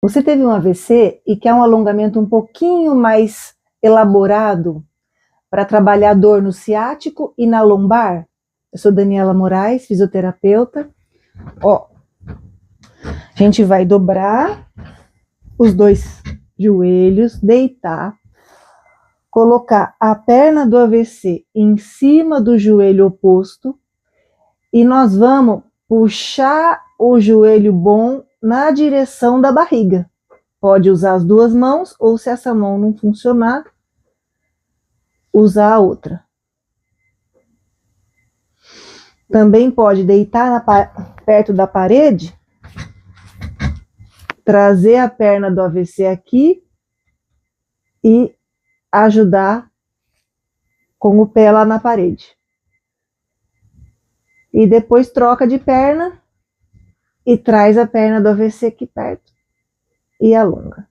Você teve um AVC e quer um alongamento um pouquinho mais elaborado para trabalhar dor no ciático e na lombar? Eu sou Daniela Moraes, fisioterapeuta. Ó, a gente vai dobrar os dois joelhos, deitar, colocar a perna do AVC em cima do joelho oposto e nós vamos puxar o joelho bom na direção da barriga. Pode usar as duas mãos ou, se essa mão não funcionar, usar a outra. Também pode deitar perto da parede, trazer a perna do AVC aqui e ajudar com o pé lá na parede. E depois troca de perna e traz a perna do AVC aqui perto e alonga.